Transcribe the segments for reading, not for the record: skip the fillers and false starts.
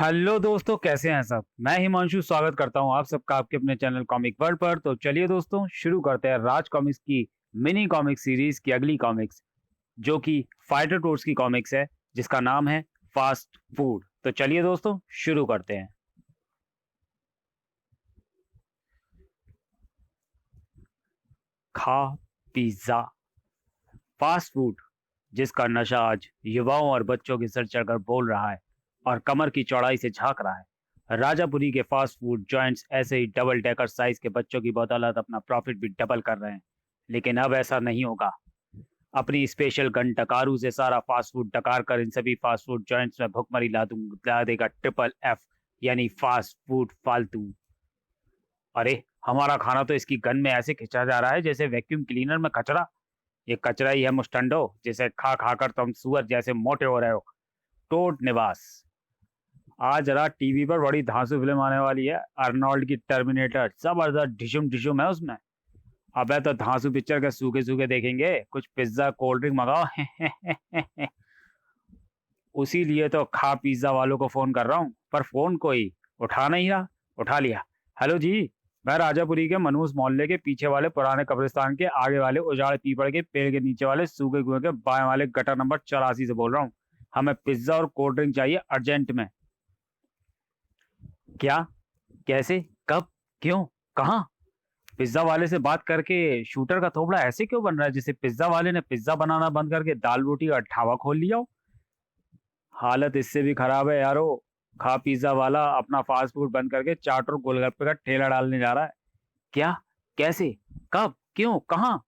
Hello दोस्तों, कैसे हैं सब। मैं हिमांशु स्वागत करता हूं आप सबका आपके अपने चैनल कॉमिक वर्ल्ड पर। तो चलिए दोस्तों, शुरू करते हैं राज कॉमिक्स की मिनी कॉमिक सीरीज की अगली कॉमिक्स, जो कि फाइटर टोर्स की कॉमिक्स है, जिसका नाम है फास्ट फूड। तो चलिए दोस्तों, शुरू करते हैं। खा पिज्जा, फास्ट फूड जिसका नशा आज युवाओं और बच्चों के सर चढ़कर बोल रहा है और कमर की चौड़ाई से झांक रहा है। राजापुरी के फास्ट फूड जॉइंट्स ऐसे ही डबल डेकर साइज के बच्चों की बदौलत अपना प्रॉफिट भी डबल कर रहे हैं, लेकिन अब ऐसा नहीं होगा। अपनी स्पेशल गन डकारू से सारा फास्ट फूड डकार कर इन सभी फास्ट फूड जॉइंट्स में भुखमरी ला देगा ट्रिपल एफ, यानी फास्ट फूड फालतू। अरे, हमारा खाना तो इसकी गन में ऐसे खिंचा जा रहा है जैसे वैक्यूम क्लीनर में कचरा। ये कचरा ही है मुस्टंडो, जिसे खा खा कर तुम सुअर जैसे मोटे हो रहे हो। टोट निवास, आज रात टीवी पर बड़ी धांसू फिल्म आने वाली है, अर्नोल्ड की टर्मिनेटर। जबरदस्त ढिशुम ढिशुम है उसमें। अबे तो धांसू पिक्चर के सूखे सूखे देखेंगे, कुछ पिज्जा कोल्ड ड्रिंक मंगाओ। उसी लिए तो खा पिज्जा वालों को फोन कर रहा हूँ, पर फोन कोई उठा नहीं रहा। उठा लिया। हेलो जी, मैं राजापुरी के मनूस मोहल्ले के पीछे वाले पुराने कब्रिस्तान के आगे वाले उजाड़ पीपड़ के पेड़ के नीचे वाले सूखे कुएं के बाएं वाले गटर नंबर 84 से बोल रहा हूँ। हमें पिज्जा और कोल्ड ड्रिंक चाहिए अर्जेंट में। क्या? कैसे? कब? क्यों? कहाँ? पिज्जा वाले से बात करके शूटर का थोबड़ा ऐसे क्यों बन रहा है जैसे पिज्जा वाले ने पिज्जा बनाना बंद करके दाल रोटी का ढाबा खोल लिया हो। हालत इससे भी खराब है यारो। खा पिज्जा वाला अपना फास्ट फूड बंद करके चाट और गोलगप्पे का ठेला डालने जा रहा है। क्या? कैसे? कब? क्यों? कहाँ?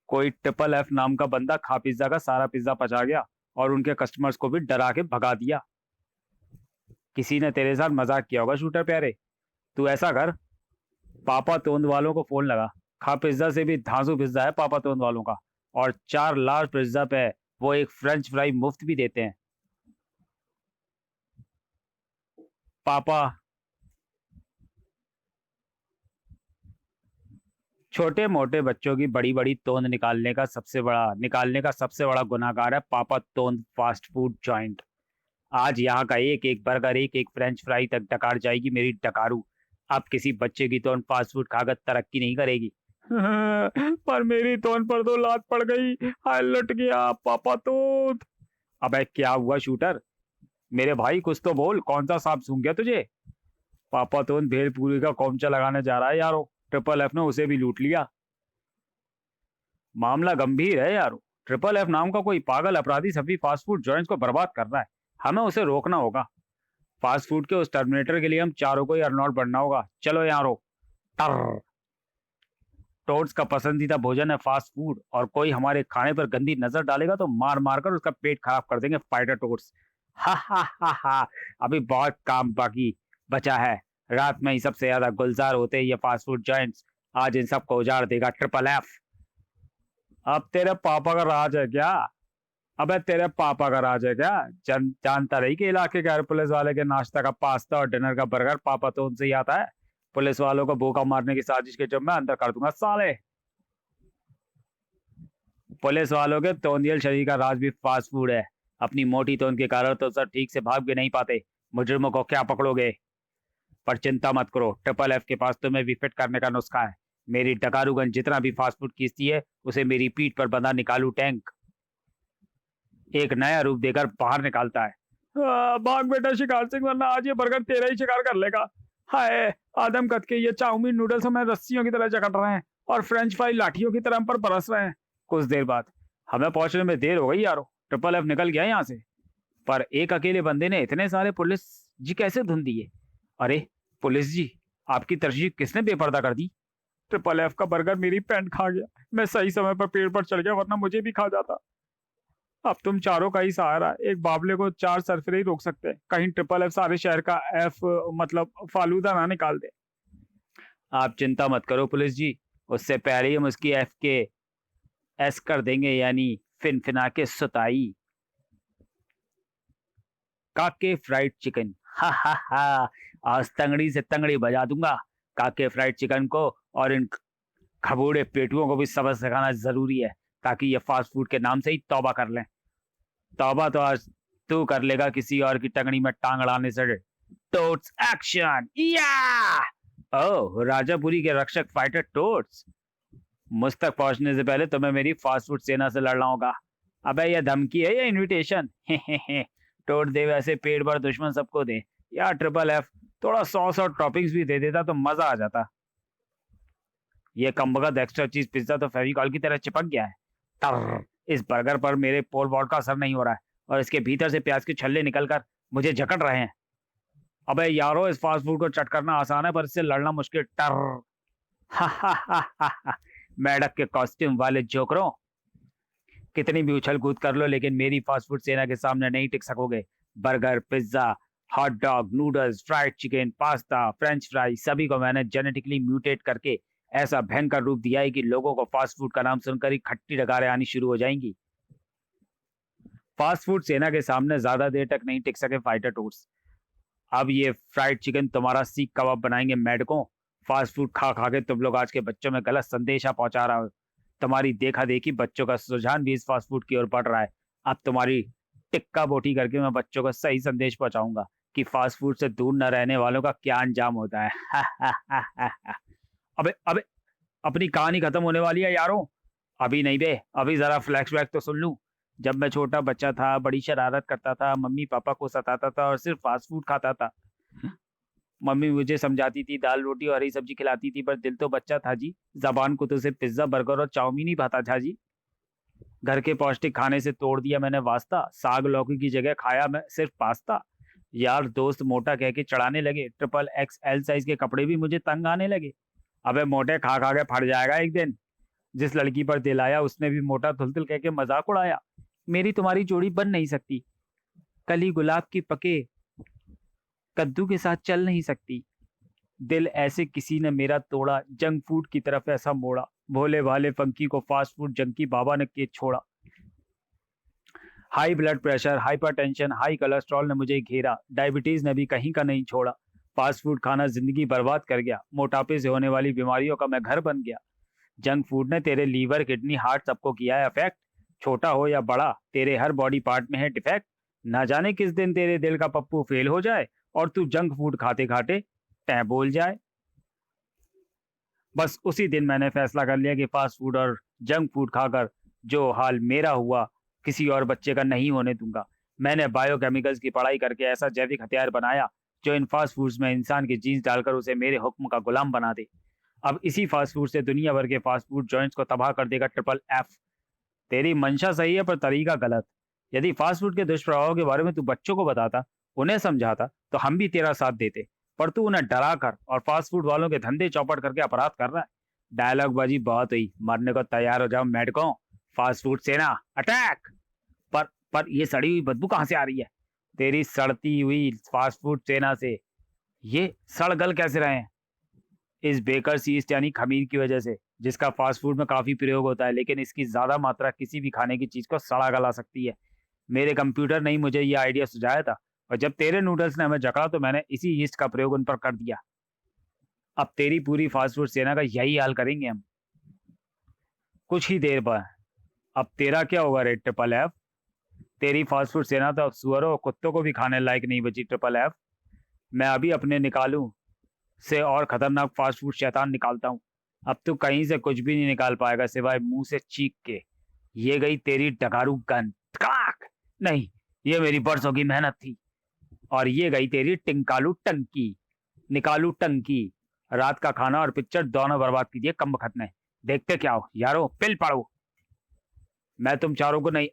कोई ट्रिपल एफ नाम का बंदा खा पिज्जा का सारा पिज्जा पचा गया और उनके कस्टमर्स को भी डरा के भगा दिया। किसी ने तेरे साथ मजाक किया होगा शूटर प्यारे। तू ऐसा कर, पापा तोंद वालों को फोन लगा। खा पिज्जा से भी धांसू पिज्जा है पापा तोंद वालों का, और 4 लार्ज पिज्जा पे वो एक फ्रेंच फ्राई मुफ्त भी देते हैं। पापा, छोटे मोटे बच्चों की बड़ी बड़ी तोंद निकालने का सबसे बड़ा गुनाहगार है पापा तोंद फास्ट फूड जॉइंट। आज यहाँ का एक एक बर्गर, एक एक फ्रेंच फ्राई तक डकार जाएगी मेरी डकारू। अब किसी बच्चे की तोंद फास्ट फूड खाकर तरक्की नहीं करेगी। पर मेरी तोंद पर तो लात पड़ गई। हाय लट गया पापा तोंद। अबे क्या हुआ शूटर? मेरे भाई कुछ तो बोल, कौन सा सांप सूंघ गया तुझे? पापा तोंद भेलपूरी का कोमचा लगाने जा रहा है यारो। ट्रिपल एफ ने उसे भी लूट लिया। मामला गंभीर है यारो। ट्रिपल एफ नाम का कोई पागल अपराधी सभी फास्ट फूड जॉइंट्स को बर्बाद कर रहा है। हमें उसे रोकना होगा। फास्ट फूड के उस टर्मिनेटर के लिए हम चारों को ही अर्नॉल्ड बनना होगा। चलो यारो। टर। टोड्स का पसंदीदा भोजन है फास्ट फूड, और कोई हमारे खाने पर गंदी नजर डालेगा तो मार मार कर उसका पेट खराब कर देंगे फाइटर टोड्स। हा हा हा हा। अभी बहुत काम बाकी बचा है। रात में ही सबसे ज्यादा गुलजार होते हैं ये फास्ट फूड जॉइंट्स। आज इन सबको उजाड़ देगा ट्रिपल एफ। अब तेरे पापा का राज है क्या? अबे तेरे पापा का राज है क्या? जानता रही कि इलाके के हर पुलिस वाले के नाश्ता का पास्ता और डिनर का बर्गर पापा तो उनसे ही आता है। पुलिस वालों को भूखा मारने की साजिश के जब मैं अंदर कर दूंगा साले। पुलिस वालों के तोंदियल शरीर का राज भी फास्ट फूड है। अपनी मोटी तोंद के कारण तो सर ठीक से भाग भी नहीं पाते। मुजरिमों को क्या पकड़ोगे? पर चिंता मत करो, ट्रिपल एफ के पास तुम्हें भी फिट करने का नुस्खा है। मेरी डकारूगंज जितना भी फास्ट फूड खींचती है, उसे मेरी पीठ पर बंधा निकालू टैंक एक नया रूप देकर बाहर निकालता है। भाग बेटा शिकार सिंह, वरना आज ये बर्गर तेरा ही शिकार कर लेगा। हाय, आदम कद के ये चाउमीन नूडल्स हमें रस्सियों की तरह जकड़ रहे हैं और फ्रेंच फ्राई लाठियों की तरह हम पर बरस रहे हैं। कुछ देर बाद हमें पहुंचने में देर हो गई यारो। ट्रिपल एफ निकल गया यहाँ से। पर एक अकेले बंदे ने इतने सारे पुलिस जी कैसे धुन दिए? अरे पुलिस जी, आपकी तरजीह किसने बेपर्दा कर दी? ट्रिपल एफ का बर्गर मेरी पैंट खा गया। मैं सही समय पर पेड़ पर चढ़ गया, वरना मुझे भी खा जाता। अब तुम चारों का ही सहारा। एक बाबले को 4 सरफिरे ही रोक सकते हैं, कहीं ट्रिपल एफ सारे शहर का एफ मतलब फालूदा ना निकाल दे। आप चिंता मत करो पुलिस जी, उससे पहले ही हम उसकी एफ के एस कर देंगे, यानी फिन फिना के सुताई। काके फ्राइड चिकन, हा हा हा। आज तंगड़ी से तंगड़ी बजा दूंगा। काके फ्राइड चिकन को और इन खबूड़े पेटुओं को भी सबक सिखाना जरूरी है, ताकि ये फास्ट फूड के नाम से ही तौबा कर लें। तौबा तो आज तू कर लेगा किसी और की टंगड़ी में टांग अड़ाने से। टोट्स एक्शन या! ओह, राजापुरी के रक्षक फाइटर टोट्स। मुझ तक पहुंचने से पहले तुम्हें मेरी फास्ट फूड सेना से लड़ना होगा। अबे ये धमकी है या इनविटेशन? टोट दे वैसे पेट भर दुश्मन सबको दे। या ट्रिपल एफ, थोड़ा सॉस और टॉपिंग्स भी दे देता तो मजा आ जाता। ये कमबख्त एक्स्ट्रा चीज पिज्जा तो फेविकॉल की तरह चिपक गया है। तर, इस बर्गर पर मेरे पोल वॉल्ट का असर नहीं हो रहा है और इसके भीतर से प्याज के छल्ले निकलकर मुझे जकड़ रहे हैं। अबे यारो, इस फास्ट फूड को चट करना आसान है पर इससे लड़ना मुश्किल। टर। हा हा हा हा हा। मेढक के कॉस्ट्यूम वाले जोकरों, कितनी भी उछल कूद कर लो लेकिन मेरी फास्ट फूड सेना के सामने नहीं टिक सकोगे। Burger, pizza, hot dog, noodles, fried chicken, pasta, French fry, सभी को मैंने जेनेटिकली म्यूटेट करके ऐसा भयंकर रूप दिया है कि लोगों को फास्ट फूड का नाम सुनकर ही खट्टी डकारें आनी शुरू हो जाएंगी। फास्ट फूड सेना के सामने ज्यादा देर तक नहीं टिक सके फाइटर टूट्स। अब ये फ्राइड चिकन तुम्हारा सीख कबाब बनाएंगे मेढकों। फास्ट फूड खा खा के तुम लोग आज के बच्चों में गलत संदेशा पहुंचा रहा हो। तुम्हारी देखा देखी बच्चों का रुझान भी इस फास्ट फूड की ओर बढ़ रहा है। अब तुम्हारी टिक्का बोटी करके मैं बच्चों को सही संदेश पहुंचाऊंगा कि फास्ट फूड से दूर न रहने वालों का क्या अंजाम होता है। अबे अबे, अपनी कहानी खत्म होने वाली है यारों। अभी नहीं बे, अभी जरा फ्लैशबैक तो सुन लूं। जब मैं छोटा बच्चा था, बड़ी शरारत करता था, मम्मी पापा को सताता था और सिर्फ फास्ट फूड खाता था। मम्मी मुझे समझाती थी, दाल रोटी और हरी सब्जी खिलाती थी, पर दिल तो बच्चा था जी। जबान को तो सिर्फ पिज्जा, बर्गर और चाउमीन ही भाता था जी। घर के पौष्टिक खाने से तोड़ दिया मैंने वास्ता। साग लौकी की जगह खाया मैं सिर्फ पास्ता। यार दोस्त मोटा कह के चढ़ाने लगे, ट्रिपल एक्स एल साइज के कपड़े भी मुझे तंग आने लगे। अबे मोटे, खा खा के फट जाएगा एक दिन। जिस लड़की पर दिल आया उसने भी मोटा थुलथुल कह के मजाक उड़ाया। मेरी तुम्हारी जोड़ी बन नहीं सकती। कली गुलाब की पके कद्दू के साथ चल नहीं सकती। दिल ऐसे किसी ने मेरा तोड़ा, जंक फूड की तरफ ऐसा मोड़ा। भोले भाले फंकी को फास्ट फूड जंकी बाबा ने के छोड़ा। High blood pressure, hypertension, high cholesterol ने मुझे घेरा। डायबिटीज ने भी कहीं का नहीं छोड़ा। फास्ट फूड खाना जिंदगी बर्बाद कर गया। मोटापे से होने वाली बीमारियों का मैं घर बन गया। जंक फूड ने तेरे लीवर, किडनी, हार्ट सबको किया है अफेक्ट। छोटा हो या बड़ा, तेरे हर बॉडी पार्ट में है डिफेक्ट। ना जाने किस दिन तेरे दिल का पप्पू फेल हो जाए और तू जंक फूड खाते खाते टै बोल जाए। बस उसी दिन मैंने फैसला कर लिया कि फास्ट फूड और जंक फूड खाकर जो हाल मेरा हुआ, किसी और बच्चे का नहीं होने दूंगा। मैंने बायोकेमिकल्स की पढ़ाई करके ऐसा जैविक हथियार बनाया जो इन फास्ट फूड्स में इंसान की जीन्स डालकर उसे मेरे हुक्म का गुलाम बना दे। अब इसी फास्ट फूड से दुनिया भर के फास्ट फूड जॉइंट्स को तबाह कर देगा ट्रिपल एफ। तेरी मंशा सही है पर तरीका गलत। यदि फास्ट फूड के दुष्प्रभावों के बारे में तू बच्चों को बताता, उन्हें समझाता, तो हम भी तेरा साथ देते। पर तू उन्हें डरा कर और फास्ट फूड वालों के धंधे चौपट करके अपराध कर रहा है। डायलॉग बाजी बहुत हुई, मरने को तैयार हो जाओ मेढकों। फास्ट फूड सेना अटैक! पर ये सड़ी हुई बदबू कहाँ से आ रही है? तेरी सड़ती हुई फास्ट फूड सेना से। ये सड़ गल कैसे रहे हैं? इस बेकर्स यीस्ट यानी खमीर की वजह से, जिसका फास्ट फूड में काफी प्रयोग होता है, लेकिन इसकी ज्यादा मात्रा किसी भी खाने की चीज को सड़ा गला सकती है। मेरे कंप्यूटर ने ही मुझे ये आइडिया सुझाया था और जब तेरे नूडल्स ने हमें जकड़ा तो मैंने इसी यीस्ट का प्रयोग उन पर कर दिया। अब तेरी पूरी फास्ट फूड सेना का यही हाल करेंगे हम कुछ ही देर बाद। अब तेरा क्या होगा रे ट्रिपल एफ? तेरी फास्ट फूड सेना तो अब सुअरों और कुत्तों को भी खाने लायक नहीं बची ट्रिपल एफ। मैं अभी अपने निकालूं से और खतरनाक फास्ट फूड शैतान निकालता हूँ। अब तू कहीं से कुछ भी नहीं निकाल पाएगा सिवाय मुंह से चीख के। ये गई तेरी डगारू गन। काक! नहीं, ये मेरी बरसों की मेहनत थी। और ये गई तेरी टिंकालू टंकी। निकालू टंकी। रात का खाना और पिक्चर दोनों बर्बाद कीजिए कम वक्त ने। देखते क्या हो यारो, पिल पड़ो। मैं तुम चारों को नहीं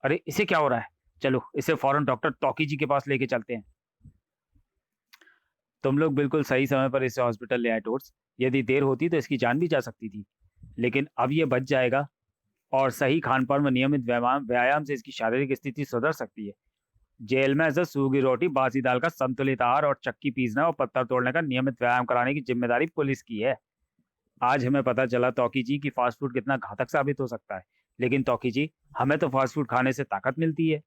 अरे इसे क्या हो रहा है? चलो इसे फौरन डॉक्टर तौकी जी के पास लेके चलते हैं। तुम लोग बिल्कुल सही समय पर इसे हॉस्पिटल ले आए टोट्स। यदि देर होती तो इसकी जान भी जा सकती थी, लेकिन अब ये बच जाएगा और सही खान पान में नियमित व्यायाम व्यायाम से इसकी शारीरिक स्थिति सुधर सकती है। जेल में ऐसे सूखी रोटी, बासी दाल का संतुलित आहार और चक्की पीसना और पत्थर तोड़ने का नियमित व्यायाम कराने की जिम्मेदारी पुलिस की है। आज हमें पता चला तौकी जी की फास्ट फूड कितना घातक साबित हो सकता है। लेकिन तौकी जी, हमें तो फास्ट फूड खाने से ताकत मिलती है।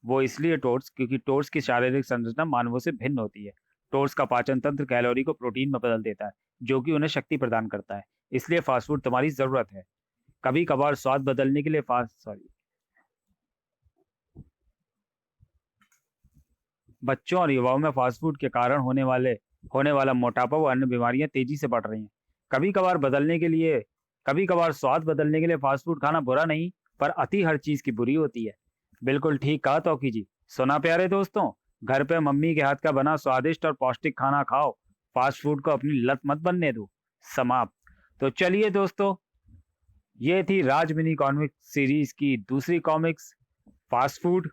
वो इसलिए टोट्स, क्योंकि टोट्स की शारीरिक संरचना मानवों से भिन्न होती है। टोट्स का पाचन तंत्र कैलोरी को प्रोटीन में बदल देता है, जो कि उन्हें शक्ति प्रदान करता है। इसलिए फास्ट फूड तुम्हारी जरूरत है। कभी कभार स्वाद बदलने के लिए फास्ट सॉरी बच्चों और युवाओं में फास्ट फूड के कारण होने वाला मोटापा व अन्य बीमारियां तेजी से बढ़ रही हैं। कभी कभार स्वाद बदलने के लिए फास्ट फूड खाना बुरा नहीं, पर अति हर चीज की बुरी होती है। बिल्कुल ठीक कहा तौकी जी। सुना प्यारे दोस्तों, घर पे मम्मी के हाथ का बना स्वादिष्ट और पौष्टिक खाना खाओ, फास्ट फूड को अपनी लत मत बनने दो। समाप्त। तो चलिए दोस्तों, ये थी राज मिनी कॉमिक्स सीरीज की दूसरी कॉमिक्स, फास्ट फूड।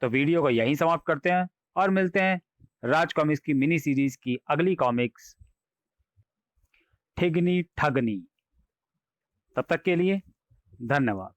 तो वीडियो को यहीं समाप्त करते हैं और मिलते हैं राज कॉमिक्स की मिनी सीरीज की अगली कॉमिक्स, ठिगनी ठगनी। तब तक के लिए धन्यवाद।